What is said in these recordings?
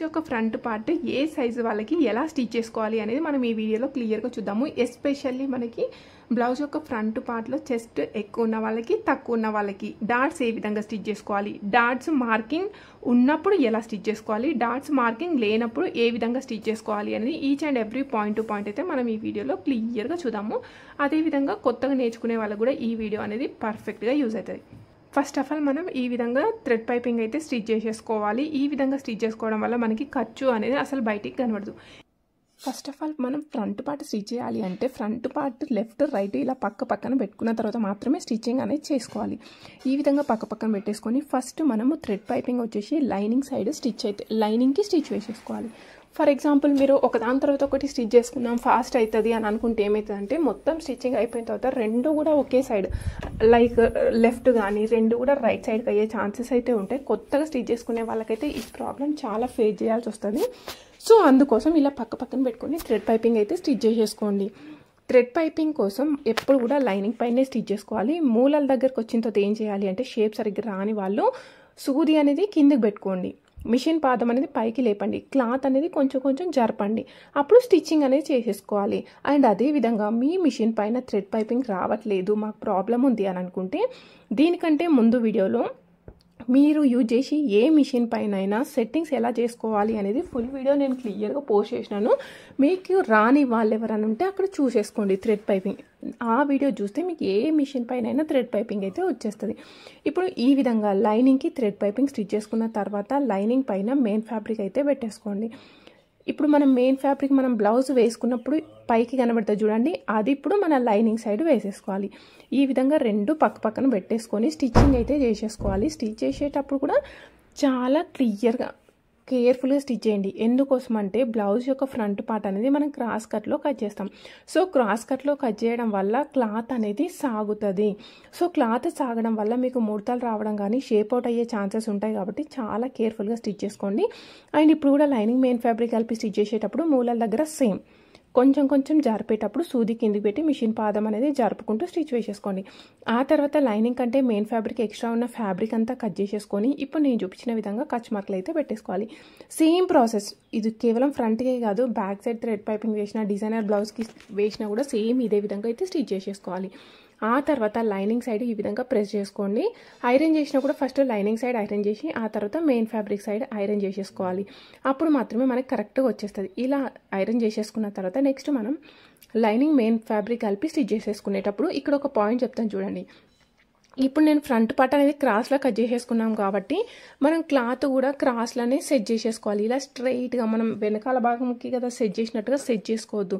యొక్క front part A size వాళ్ళకి ఎలా స్టిచ్ చేసుకోవాలి అనేది మనం ఈ వీడియోలో క్లియర్గా చూద్దాము. ఎస్పెషల్లీ మనకి బ్లౌజ్ యొక్క ఫ్రంట్ పార్ట్లో చెస్ట్ ఎక్కువ ఉన్న వాళ్ళకి, తక్కువ ఉన్న వాళ్ళకి డాట్స్ ఏ విధంగా స్టిచ్ చేసుకోవాలి, డాట్స్ మార్కింగ్ ఉన్నప్పుడు ఎలా స్టిచ్ చేసుకోవాలి, డాట్స్ మార్కింగ్ లేనప్పుడు ఏ విధంగా స్టిచ్ చేసుకోవాలి అనేది each and every point to point అయితే మనం ఈ వీడియోలో క్లియర్గా చూద్దాము. అదేవిధంగా కొత్తగా నేర్చుకునే వాళ్ళకు కూడా ఈ వీడియో అనేది పర్ఫెక్ట్గా యూజ్ అవుతుంది. ఫస్ట్ ఆఫ్ ఆల్ మనం ఈ విధంగా థ్రెడ్ పైపింగ్ అయితే స్టిచ్ చేసేసుకోవాలి. ఈ విధంగా స్టిచ్ చేసుకోవడం వల్ల మనకి ఖర్చు అనేది అసలు బయటికి కనబడదు. ఫస్ట్ ఆఫ్ ఆల్ మనం ఫ్రంట్ పార్ట్ స్టిచ్ చేయాలి అంటే ఫ్రంట్ పార్ట్ లెఫ్ట్ రైట్ ఇలా పక్కన పెట్టుకున్న తర్వాత మాత్రమే స్టిచ్చింగ్ అనేది చేసుకోవాలి. ఈ విధంగా పక్కన పెట్టేసుకొని ఫస్ట్ మనము థ్రెడ్ పైపింగ్ వచ్చేసి లైనింగ్ సైడ్ స్టిచ్ అయితే లైనింగ్కి స్టిచ్ వేసేసుకోవాలి. ఫర్ ఎగ్జాంపుల్ మీరు ఒకదాని తర్వాత ఒకటి స్టిచ్ చేసుకున్నాం ఫాస్ట్ అవుతుంది అని అనుకుంటే ఏమవుతుందంటే మొత్తం స్టిచ్చింగ్ అయిపోయిన తర్వాత రెండు కూడా ఒకే సైడ్ లైక్ లెఫ్ట్ కానీ రెండు కూడా రైట్ సైడ్కి అయ్యే ఛాన్సెస్ అయితే ఉంటాయి. కొత్తగా స్టిచ్ చేసుకునే వాళ్ళకైతే ఈ ప్రాబ్లం చాలా ఫేస్ చేయాల్సి వస్తుంది. సో అందుకోసం ఇలా పక్కన పెట్టుకొని థ్రెడ్ పైపింగ్ అయితే స్టిచ్ చేసేసుకోండి. థ్రెడ్ పైపింగ్ కోసం ఎప్పుడు కూడా లైనింగ్ పైనే స్టిచ్ చేసుకోవాలి. మూలల దగ్గరకు వచ్చిన తర్వాత ఏం చేయాలి అంటే షేప్ సరిగ్గా రాని వాళ్ళు సూది అనేది కిందకి పెట్టుకోండి, మిషన్ పాదం అనేది పైకి లేపండి, క్లాత్ అనేది కొంచెం జరపండి, అప్పుడు స్టిచ్చింగ్ అనేది చేసేసుకోవాలి. అండ్ అదేవిధంగా మీ మిషన్ పైన థ్రెడ్ పైపింగ్ రావట్లేదు, మాకు ప్రాబ్లం ఉంది అని అనుకుంటే దీనికంటే ముందు వీడియోలో మీరు యూజ్ చేసి ఏ మిషన్ పైన అయినా సెట్టింగ్స్ ఎలా చేసుకోవాలి అనేది ఫుల్ వీడియో నేను క్లియర్గా పోస్ట్ చేసినాను. మీకు రాని వాళ్ళు ఎవరైనా ఉంటే అక్కడ చూసేసుకోండి థ్రెడ్ పైపింగ్. ఆ వీడియో చూస్తే మీకు ఏ మిషన్ పైన అయినా థ్రెడ్ పైపింగ్ అయితే వచ్చేస్తుంది. ఇప్పుడు ఈ విధంగా లైనింగ్కి థ్రెడ్ పైపింగ్ స్టిచ్ చేసుకున్న తర్వాత లైనింగ్ పైన మెయిన్ ఫ్యాబ్రిక్ అయితే పెట్టేసుకోండి. ఇప్పుడు మనం మెయిన్ ఫ్యాబ్రిక్ మనం బ్లౌజ్ వేసుకున్నప్పుడు పైకి కనబడుతుంది చూడండి, అది ఇప్పుడు మన లైనింగ్ సైడ్ వేసేసుకోవాలి. ఈ విధంగా రెండు పక్కన పెట్టేసుకొని స్టిచ్చింగ్ అయితే చేసేసుకోవాలి. స్టిచ్ చేసేటప్పుడు కూడా చాలా క్లియర్గా కేర్ఫుల్గా స్టిచ్ చేయండి. ఎందుకోసం అంటే బ్లౌజ్ యొక్క ఫ్రంట్ పార్ట్ అనేది మనం క్రాస్ కట్లో కట్ చేస్తాం. సో క్రాస్ కట్లో కట్ చేయడం వల్ల క్లాత్ అనేది సాగుతుంది. సో క్లాత్ సాగడం వల్ల మీకు ముడతలు రావడం కానీ షేప్ అవుట్ అయ్యే ఛాన్సెస్ ఉంటాయి. కాబట్టి చాలా కేర్ఫుల్గా స్టిచ్ చేసుకోండి. అండ్ ఇప్పుడు కూడా లైనింగ్ మెయిన్ ఫ్యాబ్రిక్ కలిపి స్టిచ్ చేసేటప్పుడు మూలల దగ్గర సేమ్ కొంచెం జరిపేటప్పుడు సూది కిందికి పెట్టి మిషన్ పాదం అనేది జరుపుకుంటూ స్టిచ్ వేసేసుకోండి. ఆ తర్వాత లైనింగ్ కంటే మెయిన్ ఫ్యాబ్రిక్ ఎక్స్ట్రా ఉన్న ఫ్యాబ్రిక్ అంతా కట్ చేసేసుకొని ఇప్పుడు నేను చూపించిన విధంగా కచ్ మార్కులు అయితే పెట్టేసుకోవాలి. సేమ్ ప్రాసెస్, ఇది కేవలం ఫ్రంట్కే కాదు బ్యాక్ సైడ్ థ్రెడ్ పైపింగ్ వేసిన డిజైనర్ బ్లౌజ్కి వేసినా కూడా సేమ్ ఇదే విధంగా అయితే స్టిచ్ చేసేసుకోవాలి. ఆ తర్వాత లైనింగ్ సైడ్ ఈ విధంగా ప్రెస్ చేసుకోండి. ఐరన్ చేసినా కూడా ఫస్ట్ లైనింగ్ సైడ్ ఐరన్ చేసి ఆ తర్వాత మెయిన్ ఫ్యాబ్రిక్ సైడ్ ఐరన్ చేసేసుకోవాలి. అప్పుడు మాత్రమే మనకి కరెక్ట్గా వచ్చేస్తుంది. ఇలా ఐరన్ చేసేసుకున్న తర్వాత నెక్స్ట్ మనం లైనింగ్ మెయిన్ ఫ్యాబ్రిక్ కలిపి స్టిచ్ చేసేసుకునేటప్పుడు ఇక్కడ ఒక పాయింట్ చెప్తాను చూడండి. ఇప్పుడు నేను ఫ్రంట్ పార్ట్ అనేది క్రాస్లో కట్ చేసేసుకున్నాం కాబట్టి మనం క్లాత్ కూడా క్రాస్లోనే సెట్ చేసేసుకోవాలి. ఇలా స్ట్రైట్గా మనం వెనకాల భాగంకి కదా సెట్ చేసినట్టుగా సెట్ చేసుకోవద్దు.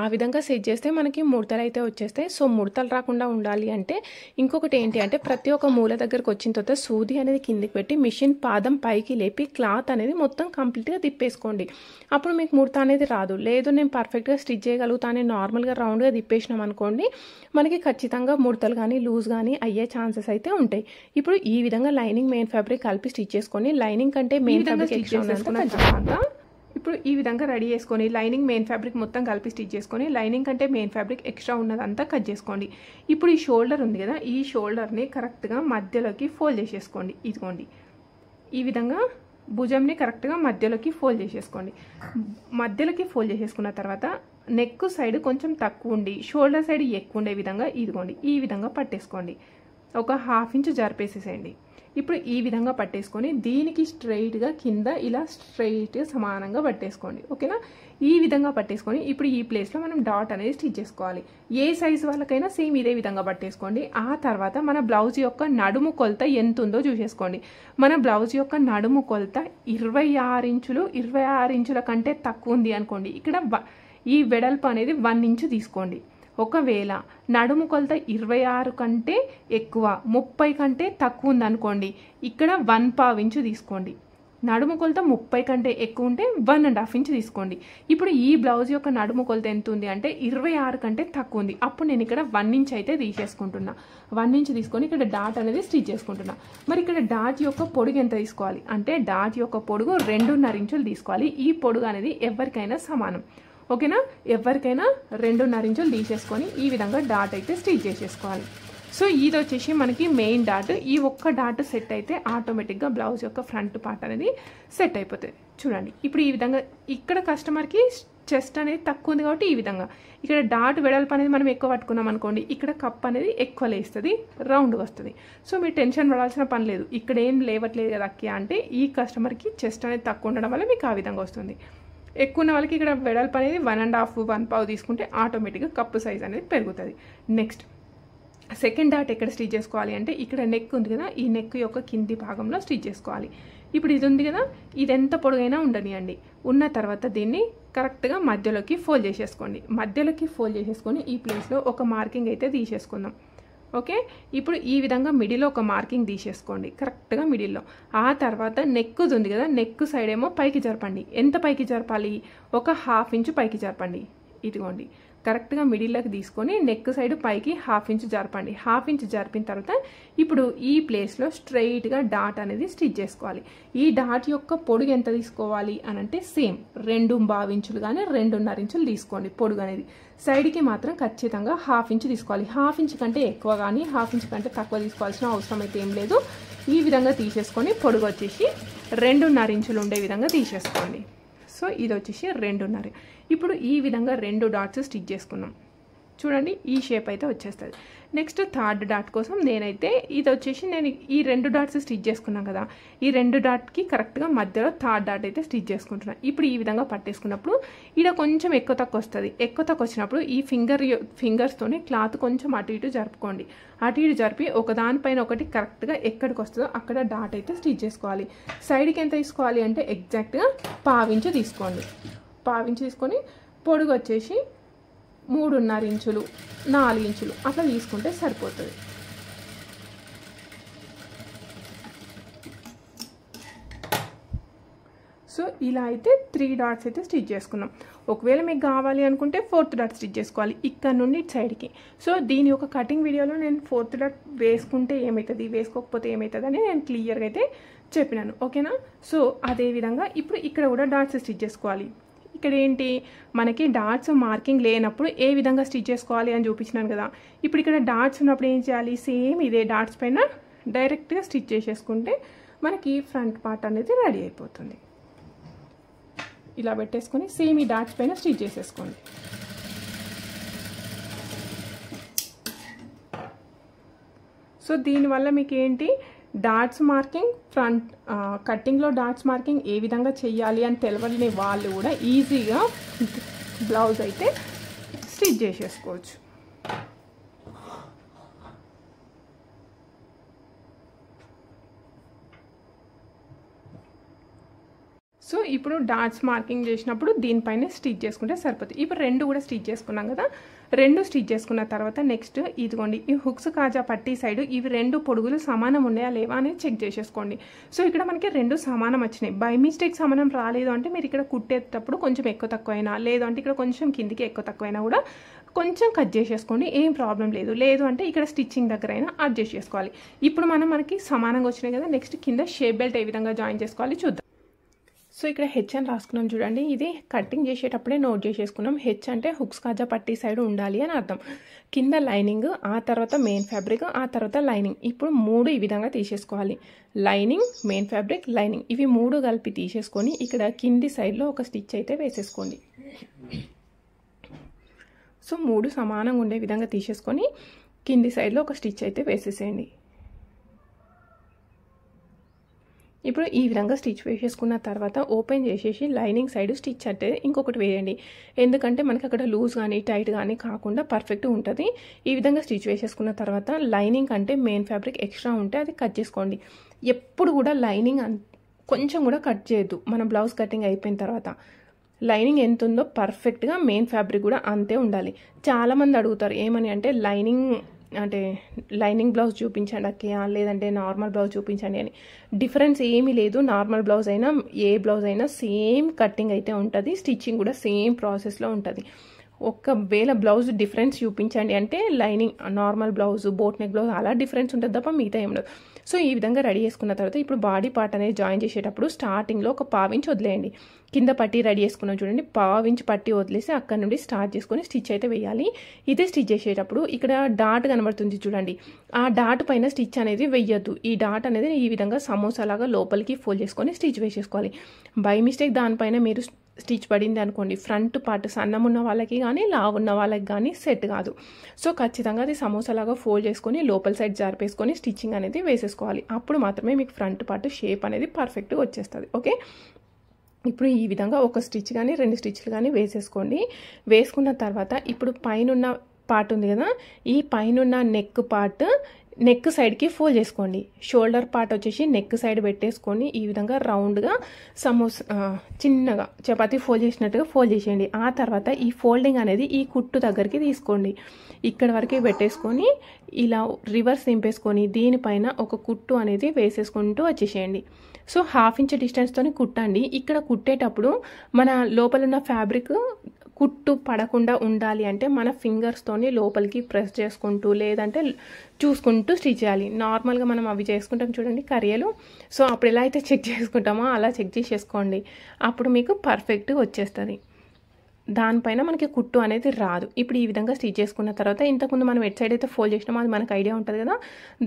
ఆ విధంగా సెట్ చేస్తే మనకి ముడతలు అయితే వచ్చేస్తాయి. సో ముడతలు రాకుండా ఉండాలి అంటే ఇంకొకటి ఏంటి అంటే ప్రతి ఒక్క మూల దగ్గరకు వచ్చిన తర్వాత సూది అనేది కిందికి పెట్టి మిషన్ పాదం పైకి లేపి క్లాత్ అనేది మొత్తం కంప్లీట్గా తిప్పేసుకోండి. అప్పుడు మీకు ముడత అనేది రాదు. లేదు నేను పర్ఫెక్ట్గా స్టిచ్ చేయగలుగుతాను నార్మల్గా రౌండ్గా తిప్పేసినాం అనుకోండి మనకి ఖచ్చితంగా ముడతలు కానీ లూజ్ కానీ అయ్యే ఛాన్సెస్ అయితే ఉంటాయి. ఇప్పుడు ఈ విధంగా లైనింగ్ మెయిన్ ఫ్యాబ్రిక్ కలిపి స్టిచ్ చేసుకొని లైనింగ్ కంటే మెయిన్ ఫ్యాబ్రిక్ ఇప్పుడు ఈ విధంగా రెడీ చేసుకొని లైనింగ్ మెయిన్ ఫ్యాబ్రిక్ మొత్తం కలిపి స్టిచ్ చేసుకొని లైనింగ్ కంటే మెయిన్ ఫ్యాబ్రిక్ ఎక్స్ట్రా ఉన్నదంతా కట్ చేసుకోండి. ఇప్పుడు ఈ షోల్డర్ ఉంది కదా, ఈ షోల్డర్ని కరెక్ట్గా మధ్యలోకి ఫోల్డ్ చేసేసుకోండి. ఇదిగోండి ఈ విధంగా భుజంని కరెక్ట్గా మధ్యలోకి ఫోల్డ్ చేసేసుకోండి. మధ్యలోకి ఫోల్డ్ చేసేసుకున్న తర్వాత నెక్ సైడ్ కొంచెం తక్కువ ఉండి షోల్డర్ సైడ్ ఎక్కువ ఉండే విధంగా ఇదిగోండి ఈ విధంగా పట్టేసుకోండి. ఒక ½ ఇంచ్ జరిపేసేసేయండి. ఇప్పుడు ఈ విధంగా పట్టేసుకొని దీనికి స్ట్రైట్గా కింద ఇలా స్ట్రైట్గా సమానంగా పట్టేసుకోండి. ఓకేనా? ఈ విధంగా పట్టేసుకొని ఇప్పుడు ఈ ప్లేస్లో మనం డాట్ అనేది స్టిచ్ చేసుకోవాలి. ఏ సైజు వాళ్ళకైనా సేమ్ ఇదే విధంగా పట్టేసుకోండి. ఆ తర్వాత మన బ్లౌజ్ యొక్క నడుము కొలత ఎంత ఉందో చూసేసుకోండి. మన బ్లౌజ్ యొక్క నడుము కొలత 26 ఇంచులు, 26 ఇంచుల కంటే తక్కువ ఉంది అనుకోండి. ఇక్కడ ఈ వెడల్పు అనేది 1 ఇంచు తీసుకోండి. ఒకవేళ నడుము కొలత 26 కంటే ఎక్కువ 30 కంటే తక్కువ ఉందనుకోండి ఇక్కడ 1/4 ఇంచు తీసుకోండి. నడుము కొలత 30 కంటే ఎక్కువ ఉంటే 1.5 ఇంచ్ తీసుకోండి. ఇప్పుడు ఈ బ్లౌజ్ యొక్క నడుము కొలత ఎంత ఉంది అంటే 26 కంటే తక్కువ ఉంది. అప్పుడు నేను ఇక్కడ 1 ఇంచ్ అయితే తీసేసుకుంటున్నా. 1 ఇంచ్ తీసుకొని ఇక్కడ డాట్ అనేది స్టిచ్ చేసుకుంటున్నా. మరి ఇక్కడ డాట్ యొక్క పొడుగు ఎంత తీసుకోవాలి అంటే డాట్ యొక్క పొడుగు 2.5 ఇంచులు తీసుకోవాలి. ఈ పొడుగు అనేది ఎవరికైనా సమానం. ఓకేనా? ఎవరికైనా 2.5 ఇంచులు తీసేసుకొని ఈ విధంగా డాట్ అయితే స్టిచ్ చేసేసుకోవాలి. సో ఇది వచ్చేసి మనకి మెయిన్ డాట్. ఈ ఒక్క డాట్ సెట్ అయితే ఆటోమేటిక్గా బ్లౌజ్ యొక్క ఫ్రంట్ పార్ట్ అనేది సెట్ అయిపోతుంది. చూడండి ఇప్పుడు ఈ విధంగా ఇక్కడ కస్టమర్కి చెస్ట్ అనేది తక్కువ ఉంది కాబట్టి ఈ విధంగా ఇక్కడ డాట్ వెడల్పు అనేది మనం ఎక్కువ పట్టుకున్నాం అనుకోండి, ఇక్కడ కప్ అనేది ఎక్కువ లేస్తుంది, రౌండ్గా వస్తుంది. సో మీరు టెన్షన్ పడాల్సిన పని లేదు. ఇక్కడ ఏం లేవట్లేదు కదా అక్కి అంటే ఈ కస్టమర్కి చెస్ట్ అనేది తక్కువ ఉండడం వల్ల మీకు ఆ విధంగా వస్తుంది. ఎక్కువ ఉన్న వాళ్ళకి ఇక్కడ వెడల్పు అనేది 1.5 1 తీసుకుంటే ఆటోమేటిక్గా కప్పు సైజ్ అనేది పెరుగుతుంది. నెక్స్ట్ సెకండ్ డాట్ ఎక్కడ స్టిచ్ చేసుకోవాలి అంటే ఇక్కడ నెక్ ఉంది కదా, ఈ నెక్ యొక్క కింది భాగంలో స్టిచ్ చేసుకోవాలి. ఇప్పుడు ఇది ఉంది కదా, ఇది ఎంత పొడుగైనా ఉండనియండి. ఉన్న తర్వాత దీన్ని కరెక్ట్గా మధ్యలోకి ఫోల్డ్ చేసేసుకోండి. మధ్యలోకి ఫోల్డ్ చేసేసుకొని ఈ ప్లేస్లో ఒక మార్కింగ్ అయితే తీసేసుకుందాం. ఓకే, ఇప్పుడు ఈ విధంగా మిడిల్లో ఒక మార్కింగ్ తీసేసుకోండి, కరెక్ట్గా మిడిల్లో. ఆ తర్వాత నెక్ ఉంది కదా, నెక్ సైడ్ ఏమో పైకి జరపండి. ఎంత పైకి జరపాలి? ఒక 1/2 ఇంచ్ పైకి జరపండి. ఇదిగోండి కరెక్ట్గా మిడిల్లోకి తీసుకొని నెక్ సైడ్ పైకి 1/2 ఇంచ్ జరపండి. 1/2 ఇంచ్ జరిపిన తర్వాత ఇప్పుడు ఈ ప్లేస్లో స్ట్రైట్గా డాట్ అనేది స్టిచ్ చేసుకోవాలి. ఈ డాట్ యొక్క పొడుగు ఎంత తీసుకోవాలి అని అంటే సేమ్ 2.5 ఇంచులు కానీ 2.5 ఇంచులు తీసుకోండి పొడుగు అనేది. సైడ్కి మాత్రం ఖచ్చితంగా 1/2 ఇంచ్ తీసుకోవాలి. 1/2 ఇంచ్ కంటే ఎక్కువ కానీ 1/2 ఇంచ్ కంటే తక్కువ తీసుకోవాల్సిన అవసరం అయితే ఏం లేదు. ఈ విధంగా తీసేసుకొని పొడుగు వచ్చేసి 2.5 ఇంచులు ఉండే విధంగా తీసేసుకోండి. సో ఇది వచ్చేసి 2.5. ఇప్పుడు ఈ విధంగా 2 డాట్స్ స్టిచ్ చేసుకున్నాం. చూడండి ఈ షేప్ అయితే వచ్చేస్తుంది. నెక్స్ట్ థర్డ్ డాట్ కోసం నేనైతే ఇది వచ్చేసి నేను ఈ 2 డాట్స్ స్టిచ్ చేసుకున్నాను కదా, ఈ 2 డాట్కి కరెక్ట్గా మధ్యలో థర్డ్ డాట్ అయితే స్టిచ్ చేసుకుంటున్నాను. ఇప్పుడు ఈ విధంగా పట్టేసుకున్నప్పుడు ఇక్కడ కొంచెం ఎక్కువ తక్కువ వస్తుంది. ఎక్కువ తక్కువ వచ్చినప్పుడు ఈ ఫింగర్స్తోనే క్లాత్ కొంచెం అటు ఇటు జరుపుకోండి. అటు ఇటు జరిపి ఒకదానిపైన ఒకటి కరెక్ట్గా ఎక్కడికి వస్తుందో అక్కడ డాట్ అయితే స్టిచ్ చేసుకోవాలి. సైడ్కి ఎంత తీసుకోవాలి అంటే ఎగ్జాక్ట్గా 1/2 ఇంచ్ తీసుకోండి. 1/2 ఇంచ్ తీసుకొని పొడుగు వచ్చేసి 3.5 ఇంచులు 4 ఇంచులు అట్లా తీసుకుంటే సరిపోతుంది. సో ఇలా అయితే 3 డాట్స్ అయితే స్టిచ్ చేసుకున్నాం. ఒకవేళ మీకు కావాలి అనుకుంటే 4th డాట్ స్టిచ్ చేసుకోవాలి ఇక్కడ నుండి సైడ్కి. సో దీని యొక్క కటింగ్ వీడియోలో నేను 4th డాట్ వేసుకుంటే ఏమవుతుంది, వేసుకోకపోతే ఏమవుతుంది అని నేను క్లియర్గా అయితే చెప్పినాను. ఓకేనా? సో అదేవిధంగా ఇప్పుడు ఇక్కడ కూడా డాట్స్ స్టిచ్ చేసుకోవాలి. ఇక్కడ ఏంటి మనకి డాట్స్ మార్కింగ్ లేనప్పుడు ఏ విధంగా స్టిచ్ చేసుకోవాలి అని చూపించినాను కదా. ఇప్పుడు ఇక్కడ డాట్స్ ఉన్నప్పుడు ఏం చేయాలి? సేమ్ ఇదే డాట్స్ పైన డైరెక్ట్గా స్టిచ్ చేసేసుకుంటే మనకి ఫ్రంట్ పార్ట్ అనేది రెడీ అయిపోతుంది. ఇలా పెట్టేసుకొని సేమ్ ఈ డాట్స్ పైన స్టిచ్ చేసేసుకోండి. సో దీనివల్ల మీకు ఏంటి డాట్స్ మార్కింగ్ ఫ్రంట్ కట్టింగ్లో డాట్స్ మార్కింగ్ ఏ విధంగా చెయ్యాలి అని తెలవని వాళ్ళు కూడా ఈజీగా బ్లౌజ్ అయితే స్టిచ్ చేసేసుకోవచ్చు. సో ఇప్పుడు డాట్స్ మార్కింగ్ చేసినప్పుడు దీనిపైన స్టిచ్ చేసుకుంటే సరిపోతుంది. ఇప్పుడు 2 కూడా స్టిచ్ చేసుకున్నాం కదా. 2 స్టిచ్ చేసుకున్న తర్వాత నెక్స్ట్ ఇదిగోండి ఈ హుక్స్ కాజా పట్టీ సైడ్ ఇవి 2 పొడుగులు సమానం ఉన్నాయా లేవా అనేది చెక్ చేసేసుకోండి. సో ఇక్కడ మనకి 2 సమానం వచ్చినాయి. బై మిస్టేక్ సమానం రాలేదు అంటే మీరు ఇక్కడ కుట్టేటప్పుడు కొంచెం ఎక్కువ తక్కువ అయినా, లేదు అంటే ఇక్కడ కొంచెం కిందికి ఎక్కువ తక్కువ అయినా కూడా కొంచెం కట్ చేసేసుకోండి, ఏం ప్రాబ్లం లేదు. లేదు అంటే ఇక్కడ స్టిచ్చింగ్ దగ్గర అయినా అడ్జస్ట్ చేసుకోవాలి. ఇప్పుడు మనకి సమానంగా వచ్చినాయి కదా. నెక్స్ట్ కింద షేప్ బెల్ట్ ఏ విధంగా జాయిన్ చేసుకోవాలి చూద్దాం. సో ఇక్కడ హెచ్ అని రాసుకున్నాం చూడండి. ఇది కటింగ్ చేసేటప్పుడే నోట్ చేసేసుకున్నాం. హెచ్ అంటే హుక్స్ కాజా పట్టీ సైడ్ ఉండాలి అని అర్థం. కింద లైనింగ్, ఆ తర్వాత మెయిన్ ఫ్యాబ్రిక్, ఆ తర్వాత లైనింగ్. ఇప్పుడు 3 ఈ విధంగా తీసేసుకోవాలి. లైనింగ్, మెయిన్ ఫ్యాబ్రిక్, లైనింగ్ ఇవి 3 కలిపి తీసేసుకొని ఇక్కడ కింది సైడ్లో ఒక స్టిచ్ అయితే వేసేసుకోండి. సో 3 సమానంగా ఉండే విధంగా తీసేసుకొని కింది సైడ్లో ఒక స్టిచ్ అయితే వేసేసేయండి. ఇప్పుడు ఈ విధంగా స్టిచ్ వేసేసుకున్న తర్వాత ఓపెన్ చేసేసి లైనింగ్ సైడ్ స్టిచ్ అంటే ఇంకొకటి వేయండి. ఎందుకంటే మనకి అక్కడ లూజ్ కానీ టైట్ కానీ కాకుండా పర్ఫెక్ట్ ఉంటుంది. ఈ విధంగా స్టిచ్ వేసేసుకున్న తర్వాత లైనింగ్ అంటే మెయిన్ ఫ్యాబ్రిక్ ఎక్స్ట్రా ఉంటే అది కట్ చేసుకోండి. ఎప్పుడు కూడా లైనింగ్ కొంచెం కూడా కట్ చేయొద్దు. మన బ్లౌజ్ కటింగ్ అయిపోయిన తర్వాత లైనింగ్ ఎంత ఉందో పర్ఫెక్ట్గా మెయిన్ ఫ్యాబ్రిక్ కూడా అంతే ఉండాలి. చాలామంది అడుగుతారు ఏమని అంటే లైనింగ్ బ్లౌజ్ చూపించండి అక్కయ్య, లేదంటే నార్మల్ బ్లౌజ్ చూపించండి అని. డిఫరెన్స్ ఏమీ లేదు. నార్మల్ బ్లౌజ్ అయినా ఏ బ్లౌజ్ అయినా సేమ్ కటింగ్ అయితే ఉంటుంది, స్టిచ్చింగ్ కూడా సేమ్ ప్రాసెస్లో ఉంటుంది. ఒకవేళ బ్లౌజ్ డిఫరెన్స్ చూపించండి అంటే lining normal blouse, boat neck blouse అలా డిఫరెన్స్ ఉంటుంది తప్ప మిగతా ఏం ఉండదు. సో ఈ విధంగా రెడీ చేసుకున్న తర్వాత ఇప్పుడు బాడీ పార్ట్ అనేది జాయిన్ చేసేటప్పుడు స్టార్టింగ్లో ఒక పావించి వదిలేయండి. కింద పట్టి రెడీ చేసుకున్నాం చూడండి, పావించి పట్టి వదిలేసి అక్కడ నుండి స్టార్ట్ చేసుకొని స్టిచ్ అయితే వేయాలి. ఇదే స్టిచ్ చేసేటప్పుడు ఇక్కడ డాట్ కనబడుతుంది చూడండి, ఆ డాట్ పైన స్టిచ్ అనేది వేయద్దు. ఈ డాట్ అనేది ఈ విధంగా సమోసా లాగా లోపలికి ఫోల్డ్ చేసుకొని స్టిచ్ వేసేసుకోవాలి. బై మిస్టేక్ దానిపైన మీరు స్టిచ్ పడింది అనుకోండి, ఫ్రంట్ పార్ట్ సన్నం ఉన్న వాళ్ళకి కానీ లావు ఉన్న వాళ్ళకి కానీ సెట్ కాదు. సో ఖచ్చితంగా అది సమోసాలాగా ఫోల్డ్ చేసుకొని లోపల సైడ్ జారిపేసుకొని స్టిచ్చింగ్ అనేది వేసేసుకోవాలి. అప్పుడు మాత్రమే మీకు ఫ్రంట్ పార్ట్ షేప్ అనేది పర్ఫెక్ట్గా వచ్చేస్తుంది. ఓకే, ఇప్పుడు ఈ విధంగా ఒక స్టిచ్ కానీ 2 స్టిచ్లు కానీ వేసేసుకోండి. వేసుకున్న తర్వాత ఇప్పుడు పైన పార్ట్ ఉంది కదా, ఈ పైన నెక్ పార్ట్ నెక్ సైడ్కి ఫోల్డ్ చేసుకోండి. షోల్డర్ పార్ట్ వచ్చేసి నెక్ సైడ్ పెట్టేసుకొని ఈ విధంగా రౌండ్గా చిన్నగా చపాతీ ఫోల్డ్ చేసినట్టుగా ఫోల్డ్ చేసేయండి. ఆ తర్వాత ఈ ఫోల్డింగ్ అనేది ఈ కుట్టు దగ్గరికి తీసుకోండి. ఇక్కడ వరకు పెట్టేసుకొని ఇలా రివర్స్ దింపేసుకొని దీనిపైన ఒక కుట్టు అనేది వేసేసుకుంటూ వచ్చేసేయండి. సో 1/2 ఇంచ్ డిస్టెన్స్తో కుట్టండి. ఇక్కడ కుట్టేటప్పుడు మన లోపల ఉన్న ఫ్యాబ్రిక్ కుట్టు పడకుండా ఉండాలి అంటే మన ఫింగర్స్తోని లోపలికి ప్రెస్ చేసుకుంటూ లేదంటే చూసుకుంటూ స్టిచ్ చేయాలి. నార్మల్గా మనం అవి చేసుకుంటాం చూడండి కరియలు, సో అప్పుడు ఎలా అయితే చెక్ చేసుకుంటామో అలా చెక్ చేసేసుకోండి. అప్పుడు మీకు పర్ఫెక్ట్గా వచ్చేస్తుంది. దానిపైన మనకి కుట్టు అనేది రాదు. ఇప్పుడు ఈ విధంగా స్టిచ్ చేసుకున్న తర్వాత ఇంతకుముందు మనం ఎట్ సైడ్ అయితే ఫోల్డ్ చేసినామో అది మనకు ఐడియా ఉంటుంది కదా,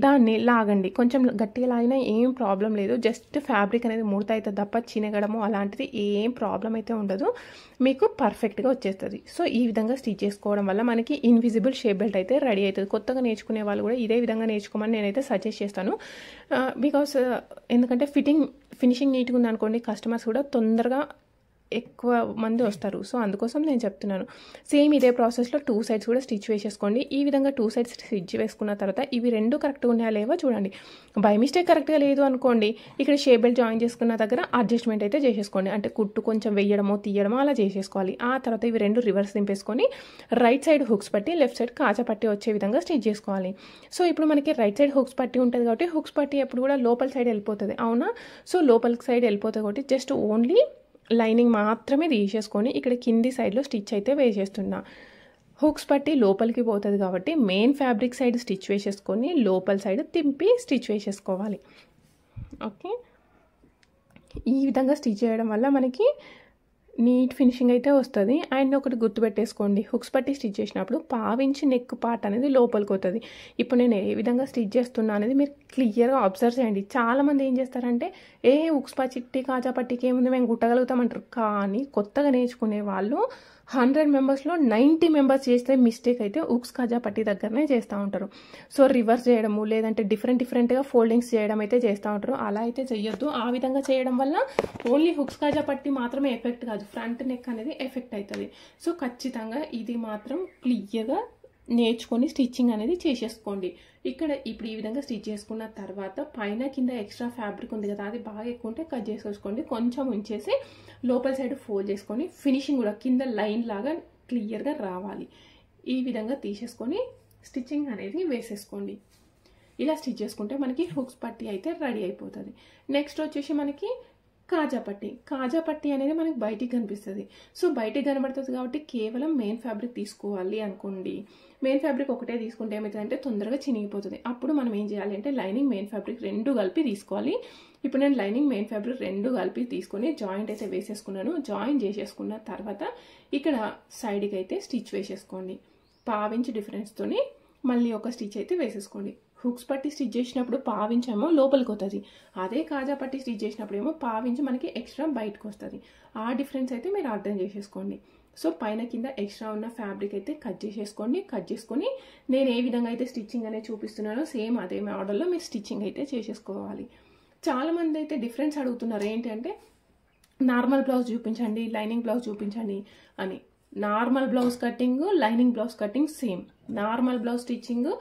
దాన్ని లాగండి. కొంచెం గట్టిగా లాగినా ఏం ప్రాబ్లం లేదు, జస్ట్ ఫ్యాబ్రిక్ అనేది ముడత అవుతుంది తప్ప చినగడము అలాంటిది ఏం ప్రాబ్లం అయితే ఉండదు, మీకు పర్ఫెక్ట్గా వచ్చేస్తుంది. సో ఈ విధంగా స్టిచ్ చేసుకోవడం వల్ల మనకి ఇన్విజిబుల్ షేప్ బెల్ట్ అయితే రెడీ అవుతుంది. కొత్తగా నేర్చుకునే వాళ్ళు కూడా ఇదే విధంగా నేర్చుకోమని నేనైతే సజెస్ట్ చేస్తాను. బికాస్ ఎందుకంటే ఫినిషింగ్ నీట్గా ఉందనుకోండి, కస్టమర్స్ కూడా తొందరగా ఎక్కువ మంది వస్తారు. సో అందుకోసం నేను చెప్తున్నాను. సేమ్ ఇదే ప్రాసెస్లో 2 సైడ్స్ కూడా స్టిచ్ వేసేసుకోండి. ఈ విధంగా 2 సైడ్స్ స్టిచ్ వేసుకున్న తర్వాత ఇవి 2 కరెక్ట్గా ఉన్నాయా లేవో చూడండి. బై మిస్టేక్ కరెక్ట్గా లేదు అనుకోండి, ఇక్కడ షేప్ బెల్ట్ జాయిన్ చేసుకున్న దగ్గర అడ్జస్ట్మెంట్ అయితే చేసేసుకోండి. అంటే కుట్టు కొంచెం వేయడమో తీయడమో అలా చేసేసుకోవాలి. ఆ తర్వాత ఇవి 2 రివర్స్ దింపేసుకొని రైట్ సైడ్ హుక్స్ పట్టి లెఫ్ట్ సైడ్ కాజా పట్టి వచ్చే విధంగా స్టిచ్ చేసుకోవాలి. సో ఇప్పుడు మనకి రైట్ సైడ్ హుక్స్ పట్టి ఉంటుంది కాబట్టి హుక్స్ పట్టి ఎప్పుడు కూడా లోపల సైడ్ వెళ్ళిపోతుంది, అవునా? సో లోపల సైడ్ వెళ్ళిపోతుంది కాబట్టి జస్ట్ ఓన్లీ లైనింగ్ మాత్రమే తీసేసుకొని ఇక్కడ కింది సైడ్లో స్టిచ్ అయితే వేసేస్తున్నా. హుక్స్ పట్టి లోపలికి పోతుంది కాబట్టి మెయిన్ ఫ్యాబ్రిక్ సైడ్ స్టిచ్ వేసేసుకొని లోపల సైడ్ తింపి స్టిచ్ వేసేసుకోవాలి. ఓకే, ఈ విధంగా స్టిచ్ చేయడం వల్ల మనకి నీట్ ఫినిషింగ్ అయితే వస్తుంది. అండ్ ఒకటి గుర్తుపెట్టేసుకోండి, హుక్స్ పట్టి స్టిచ్ చేసినప్పుడు 1/2 ఇంచ్ నెక్ పార్ట్ అనేది లోపలికి పోతుంది. ఇప్పుడు నేను ఏ విధంగా స్టిచ్ చేస్తున్నా అనేది మీరు క్లియర్గా అబ్జర్వ్ చేయండి. చాలామంది ఏం చేస్తారంటే హుక్స్ పట్టి కాజా పట్టికి ఏముంది మేము కుట్టగలుగుతామంటారు. కానీ కొత్తగా నేర్చుకునే వాళ్ళు 100 మెంబర్స్లో 90 మెంబర్స్ చేస్తే మిస్టేక్ అయితే హుక్స్ కాజా పట్టి దగ్గరనే చేస్తూ ఉంటారు. సో రివర్స్ చేయడము లేదంటే డిఫరెంట్గా ఫోల్డింగ్స్ చేయడం అయితే చేస్తూ ఉంటారు. అలా అయితే చెయ్యొద్దు. ఆ విధంగా చేయడం వల్ల ఓన్లీ హుక్స్ కాజా పట్టి మాత్రమే ఎఫెక్ట్ కాదు, ఫ్రంట్ నెక్ అనేది ఎఫెక్ట్ అవుతుంది. సో ఖచ్చితంగా ఇది మాత్రం క్లియర్గా నేర్చుకొని స్టిచ్చింగ్ అనేది చేసేసుకోండి. ఇప్పుడు ఈ విధంగా స్టిచ్ చేసుకున్న తర్వాత పైన కింద ఎక్స్ట్రా ఫ్యాబ్రిక్ ఉంది కదా, అది బాగా ఎక్కువ ఉంటే కట్ చేసుకోండి. కొంచెం ఉంచేసి లోపల సైడ్ ఫోల్డ్ చేసుకొని ఫినిషింగ్ కూడా కింద లైన్ లాగా క్లియర్గా రావాలి. ఈ విధంగా తీసేసుకొని స్టిచ్చింగ్ అనేది వేసేసుకోండి. ఇలా స్టిచ్ చేసుకుంటే మనకి హుక్స్ పట్టి అయితే రెడీ అయిపోతుంది. నెక్స్ట్ వచ్చేసి మనకి కాజా పట్టి అనేది మనకి బయటికి కనిపిస్తుంది. సో బయటికి కనబడుతుంది కాబట్టి కేవలం మెయిన్ ఫ్యాబ్రిక్ తీసుకోవాలి అనుకోండి. మెయిన్ ఫ్యాబ్రిక్ ఒకటే తీసుకుంటే ఏమవుతుందంటే తొందరగా చినిగిపోతుంది. అప్పుడు మనం ఏం చేయాలి అంటే లైనింగ్ మెయిన్ ఫ్యాబ్రిక్ 2 కలిపి తీసుకోవాలి. ఇప్పుడు నేను లైనింగ్ మెయిన్ ఫ్యాబ్రిక్ 2 కలిపి తీసుకొని జాయింట్ అయితే వేసేసుకున్నాను. జాయిన్ చేసేసుకున్న తర్వాత ఇక్కడ సైడ్కి అయితే స్టిచ్ వేసేసుకోండి. 1/2 ఇంచ్ డిఫరెన్స్తోని మళ్ళీ ఒక స్టిచ్ అయితే వేసేసుకోండి. హుక్స్ పట్టి స్టిచ్ చేసినప్పుడు 1/2 ఇంచ్ ఏమో లోపలికి వస్తుంది, అదే కాజా పట్టి స్టిచ్ చేసినప్పుడు ఏమో 1/2 ఇంచ్ మనకి ఎక్స్ట్రా బయటకు వస్తుంది. ఆ డిఫరెన్స్ అయితే మీరు అర్థం చేసేసుకోండి. సో పైన కింద ఎక్స్ట్రా ఉన్న ఫ్యాబ్రిక్ అయితే కట్ చేసుకొని నేను ఏ విధంగా అయితే స్టిచ్చింగ్ అనేది చూపిస్తున్నానో సేమ్ అదే మోడల్లో మీరు స్టిచ్చింగ్ అయితే చేసేసుకోవాలి. చాలామంది అయితే డిఫరెన్స్ అడుగుతున్నారు, ఏంటి అంటే నార్మల్ బ్లౌజ్ చూపించండి, లైనింగ్ బ్లౌజ్ చూపించండి అని. Normal blouse cutting, lining blouse cutting same. Normal blouse stitching,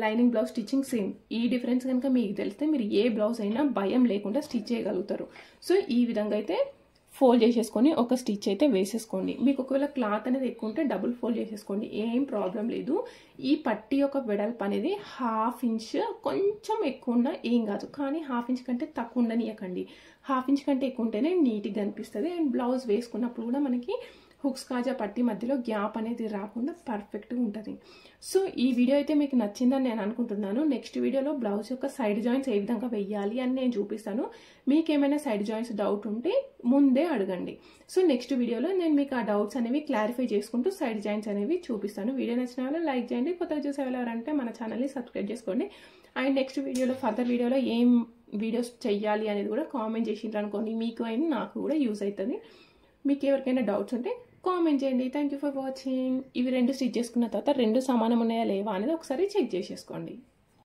lining blouse stitching same. ఈ డిఫరెన్స్ కనుక మీకు తెలిస్తే మీరు ఏ బ్లౌజ్ అయినా భయం లేకుండా స్టిచ్ చేయగలుగుతారు. సో ఈ విధంగా అయితే ఫోల్డ్ చేసేసుకొని ఒక స్టిచ్ అయితే వేసేసుకోండి. మీకు ఒకవేళ క్లాత్ అనేది ఎక్కువ ఉంటే డబుల్ ఫోల్డ్ చేసేసుకోండి, ఏం ప్రాబ్లం లేదు. ఈ పట్టి యొక్క వెడల్పు అనేది 1/2 ఇంచ్ కొంచెం ఎక్కువ ఉన్నా ఏం కాదు, కానీ 1/2 ఇంచ్ కంటే తక్కువ ఉండనియకండి. 1/2 ఇంచ్ కంటే ఎక్కువ ఉంటేనే నీట్గా అనిపిస్తుంది. అండ్ బ్లౌజ్ వేసుకున్నప్పుడు కూడా మనకి హుక్స్ కాజా పట్టి మధ్యలో గ్యాప్ అనేది రాకుండా పర్ఫెక్ట్గా ఉంటుంది. సో ఈ వీడియో అయితే మీకు నచ్చిందని నేను అనుకుంటున్నాను. నెక్స్ట్ వీడియోలో బ్లౌజ్ యొక్క సైడ్ జాయింట్స్ ఏ విధంగా వెయ్యాలి అని నేను చూపిస్తాను. మీకు ఏమైనా సైడ్ జాయింట్స్ డౌట్ ఉంటే ముందే అడగండి. సో నెక్స్ట్ వీడియోలో నేను మీకు ఆ డౌట్స్ అనేవి క్లారిఫై చేసుకుంటూ సైడ్ జాయింట్స్ అనేవి చూపిస్తాను. వీడియో నచ్చిన వాళ్ళు లైక్ చేయండి. కొత్తగా చూసే వాళ్ళు ఎవరంటే మన ఛానల్ని సబ్స్క్రైబ్ చేసుకోండి. అండ్ నెక్స్ట్ వీడియోలో ఫర్దర్ వీడియోలో ఏం వీడియోస్ చెయ్యాలి అనేది కూడా కామెంట్ చేసిండ్రు అనుకోండి, మీకు అయినా నాకు కూడా యూజ్ అవుతుంది. మీకు ఎవరికైనా డౌట్స్ ఉంటే కామెంట్ చేయండి. Thank you for watching. ఇవి 2 స్టిచ్ చేసుకున్న తర్వాత 2 సమానం ఉన్నాయా లేవా అనేది ఒకసారి చెక్ చేసేసుకోండి.